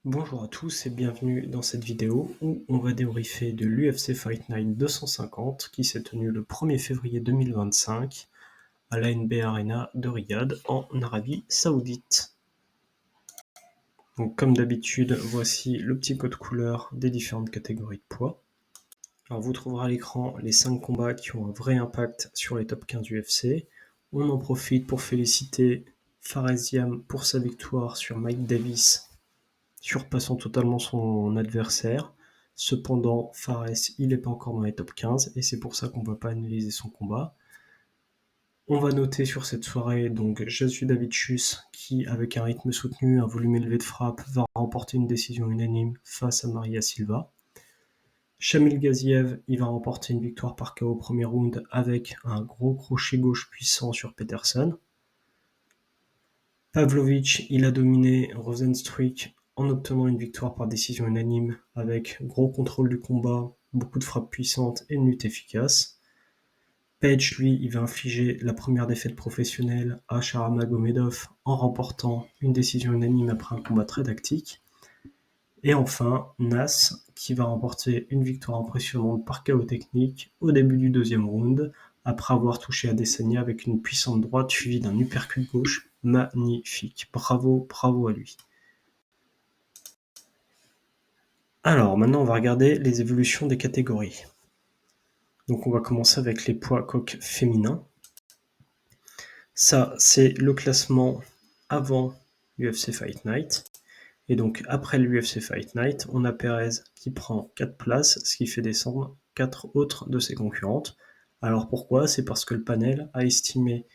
Bonjour à tous et bienvenue dans cette vidéo où on va débriefer de l'UFC Fight Night 250 qui s'est tenu le 1er février 2025 à l'ANB Arena de Riyad en Arabie Saoudite. Donc comme d'habitude, voici le petit code couleur des différentes catégories de poids. Alors vous trouverez à l'écran les 5 combats qui ont un vrai impact sur les top 15 UFC. On en profite pour féliciter Faresiam pour sa victoire sur Mike Davis, surpassant totalement son adversaire. Cependant, Fares, il n'est pas encore dans les top 15 et c'est pour ça qu'on ne va pas analyser son combat. On va noter sur cette soirée donc Jasu Davicius qui, avec un rythme soutenu, un volume élevé de frappe, va remporter une décision unanime face à Maria Silva. Shamil Gaziev, il va remporter une victoire par KO au premier round avec un gros crochet gauche puissant sur Peterson. Pavlovich, il a dominé Rozenstruik en obtenant une victoire par décision unanime avec gros contrôle du combat, beaucoup de frappes puissantes et une lutte efficace. Page, lui, il va infliger la première défaite professionnelle à Sharamagomedov en remportant une décision unanime après un combat très tactique. Et enfin, Nas, qui va remporter une victoire impressionnante par KO technique au début du deuxième round, après avoir touché Adesanya avec une puissante droite suivie d'un uppercut gauche magnifique. Bravo à lui. Alors, maintenant, on va regarder les évolutions des catégories. Donc, on va commencer avec les poids coqs féminins. Ça, c'est le classement avant l'UFC Fight Night. Et donc, après l'UFC Fight Night, on a Perez qui prend 4 places, ce qui fait descendre 4 autres de ses concurrentes. Alors pourquoi ? C'est parce que le panel a estimé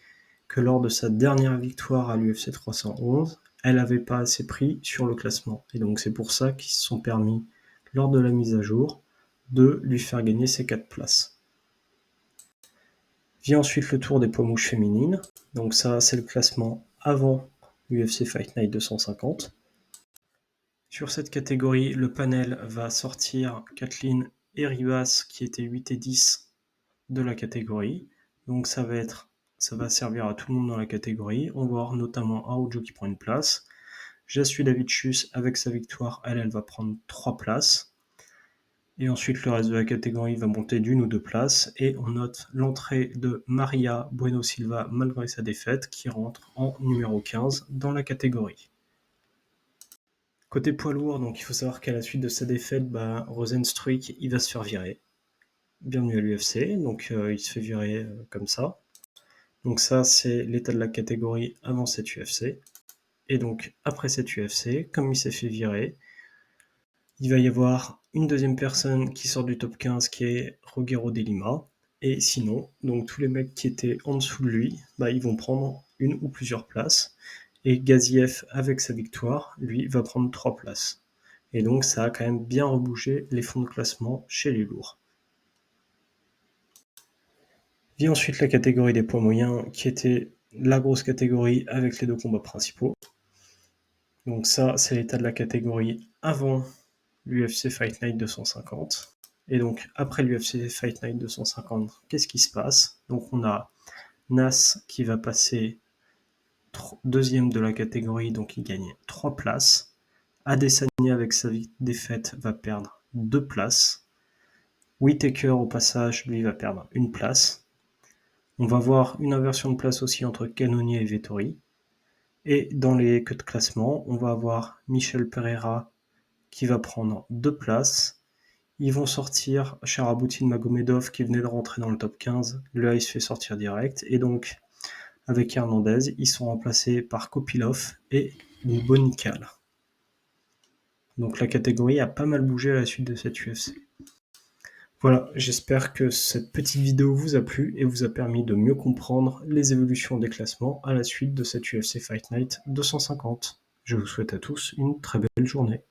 que lors de sa dernière victoire à l'UFC 311, elle n'avait pas assez pris sur le classement. Et donc c'est pour ça qu'ils se sont permis, lors de la mise à jour, de lui faire gagner ces 4 places. Vient ensuite le tour des poids mouches féminines. Donc ça, c'est le classement avant l'UFC Fight Night 250. Sur cette catégorie, le panel va sortir Kathleen et Ribas qui étaient 8 et 10 de la catégorie. Donc ça va servir à tout le monde dans la catégorie. On va voir notamment Araujo qui prend une place. Jasu Davicius avec sa victoire, elle va prendre 3 places. Et ensuite le reste de la catégorie va monter d'une ou deux places. Et on note l'entrée de Maria Bueno Silva malgré sa défaite qui rentre en numéro 15 dans la catégorie. Côté poids lourd, donc il faut savoir qu'à la suite de sa défaite, Rozenstruik, il va se faire virer. Bienvenue à l'UFC, donc il se fait virer comme ça. Donc ça, c'est l'état de la catégorie avant cette UFC. Et donc après cette UFC, comme il s'est fait virer, il va y avoir une deuxième personne qui sort du top 15 qui est Roguero de Lima. Et sinon, donc tous les mecs qui étaient en dessous de lui, ils vont prendre une ou plusieurs places. Et Gaziev, avec sa victoire, lui, va prendre 3 places. Et donc ça a quand même bien rebougé les fonds de classement chez les lourds. Vient ensuite la catégorie des poids moyens, qui était la grosse catégorie avec les deux combats principaux. Donc ça, c'est l'état de la catégorie avant l'UFC Fight Night 250. Et donc après l'UFC Fight Night 250, qu'est-ce qui se passe ? Donc on a Nas qui va passer deuxième de la catégorie, donc il gagne 3 places. Adesanya avec sa défaite va perdre 2 places. Whittaker au passage, lui, va perdre une place. On va voir une inversion de place aussi entre Cannonier et Vettori. Et dans les queues de classement, on va avoir Michel Pereira qui va prendre 2 places. Ils vont sortir Sharabutin Magomedov qui venait de rentrer dans le top 15. Là, il se fait sortir direct. Et donc, avec Hernandez, ils sont remplacés par Kopilov et Bonical. Donc la catégorie a pas mal bougé à la suite de cette UFC. Voilà, j'espère que cette petite vidéo vous a plu et vous a permis de mieux comprendre les évolutions des classements à la suite de cette UFC Fight Night 250. Je vous souhaite à tous une très belle journée.